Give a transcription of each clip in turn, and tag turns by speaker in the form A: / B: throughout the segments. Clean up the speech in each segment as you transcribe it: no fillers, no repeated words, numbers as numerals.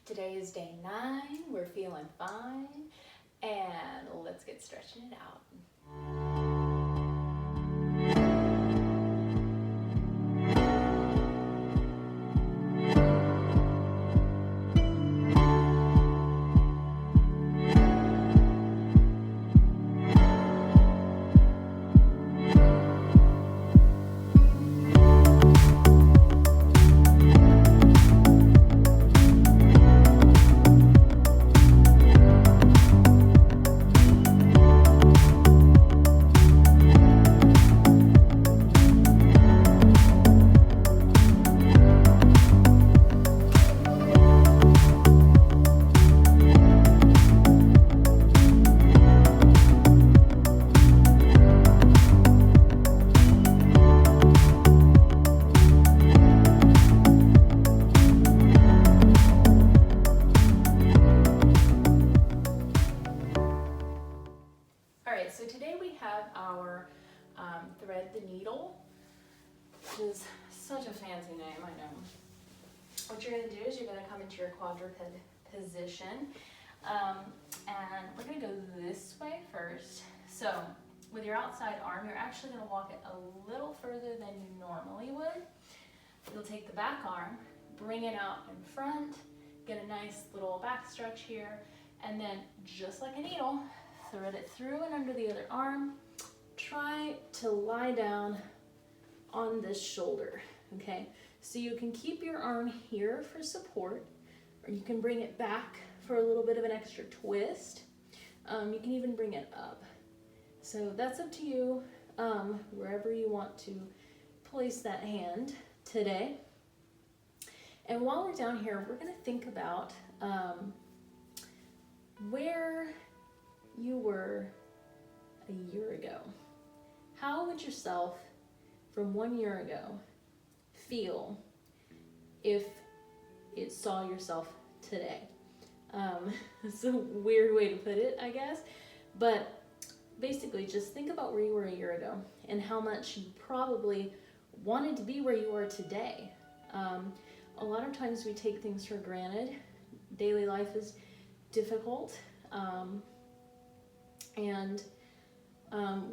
A: Today is day 9, we're feeling fine, and let's get stretching it out. So today we have our thread the needle, which is such a fancy name, I know. What you're going to do is you're going to come into your quadruped position, and we're going to go this way first. So with your outside arm, you're actually going to walk it a little further than you normally would. You'll take the back arm, bring it out in front, get a nice little back stretch here, and then just like a needle, thread it through and under the other arm. Try to lie down on this shoulder, okay? So you can keep your arm here for support, or you can bring it back for a little bit of an extra twist. You can even bring it up. So that's up to you, wherever you want to place that hand today. And while we're down here, we're gonna think about where you were a year ago. How would yourself from 1 year ago feel if it saw yourself today? It's a weird way to put it, I guess, but basically just think about where you were a year ago and how much you probably wanted to be where you are today. A lot of times we take things for granted. Daily life is difficult. And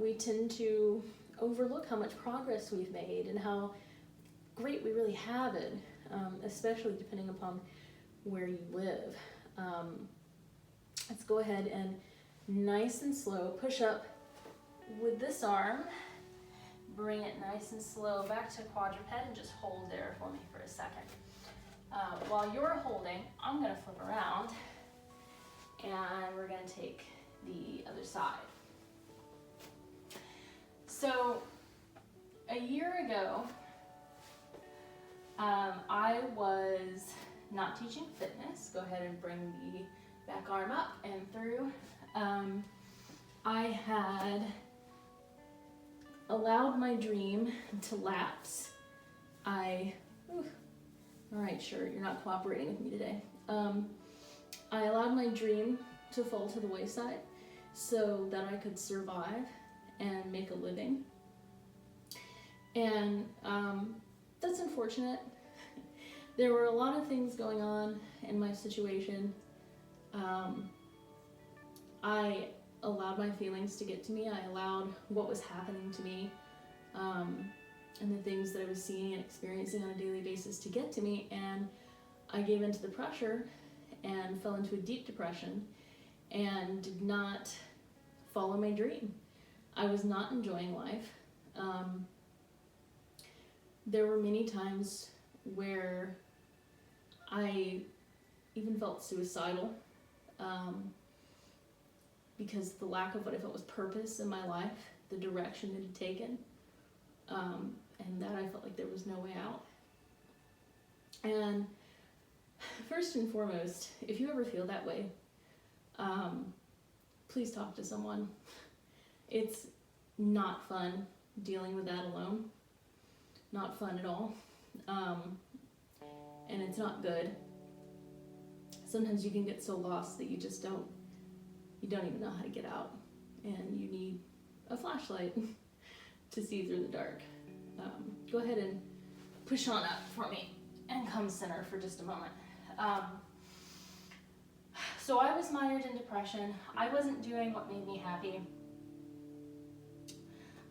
A: we tend to overlook how much progress we've made and how great we really have it, especially depending upon where you live. Let's go ahead and nice and slow push up with this arm. Bring it nice and slow back to quadruped and just hold there for me for a second. While you're holding, I'm going to flip around and we're going to take the other side. So a year ago, I was not teaching fitness. Go ahead and bring the back arm up and through. I had allowed my dream to lapse. All right, sure, you're not cooperating with me today. I allowed my dream to fall to the wayside so that I could survive and make a living. And that's unfortunate. There were a lot of things going on in my situation. I allowed my feelings to get to me. I allowed what was happening to me and the things that I was seeing and experiencing on a daily basis to get to me, and I gave into the pressure and fell into a deep depression and did not follow my dream. I was not enjoying life. There were many times where I even felt suicidal because the lack of what I felt was purpose in my life, the direction it had taken, and that I felt like there was no way out. And first and foremost, if you ever feel that way, please talk to someone. It's not fun dealing with that alone. Not fun at all. And it's not good. Sometimes you can get so lost that you don't even know how to get out, and you need a flashlight to see through the dark. Go ahead and push on up for me and come center for just a moment. So I was mired in depression. I wasn't doing what made me happy.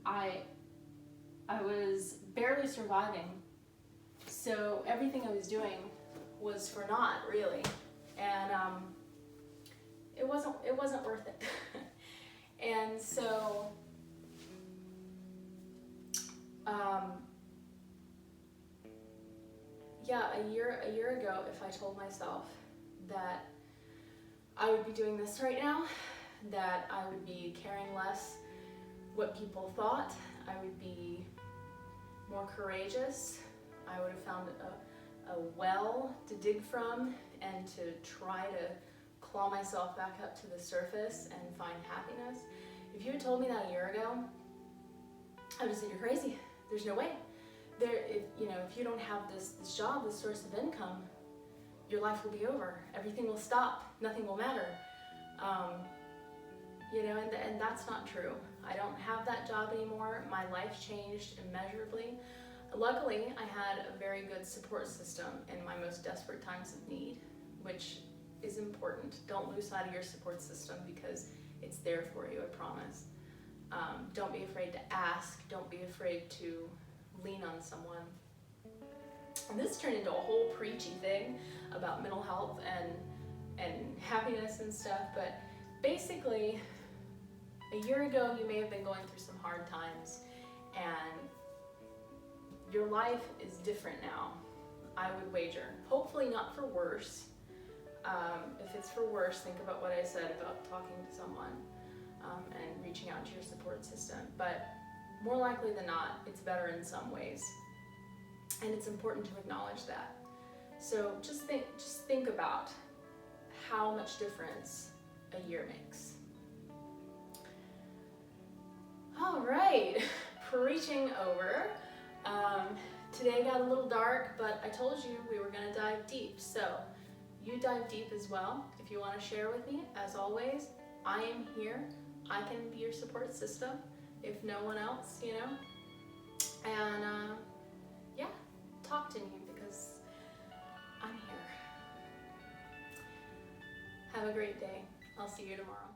A: I was barely surviving. So everything I was doing was for naught, really. And it wasn't worth it. And so yeah, a year ago, if I told myself that I would be doing this right now, that I would be caring less what people thought, I would be more courageous, I would have found a well to dig from and to try to claw myself back up to the surface and find happiness. If you had told me that a year ago, I would have said, you're crazy. There's no way. If you don't have this job, this source of income, your life will be over. Everything will stop. Nothing will matter. And that's not true. I don't have that job anymore. My life changed immeasurably. Luckily, I had a very good support system in my most desperate times of need, which is important. Don't lose sight of your support system because it's there for you, I promise. Don't be afraid to ask. Don't be afraid to lean on someone. And this turned into a whole preachy thing about mental health and happiness and stuff, but basically, a year ago you may have been going through some hard times and your life is different now, I would wager. Hopefully not for worse. If it's for worse, think about what I said about talking to someone and reaching out to your support system. But more likely than not, it's better in some ways. And it's important to acknowledge that. So just think about how much difference a year makes. All right, preaching over. Today got a little dark, but I told you we were going to dive deep. So you dive deep as well. If you want to share with me, as always, I am here. I can be your support system, if no one else, And talk to me because I'm here. Have a great day. I'll see you tomorrow.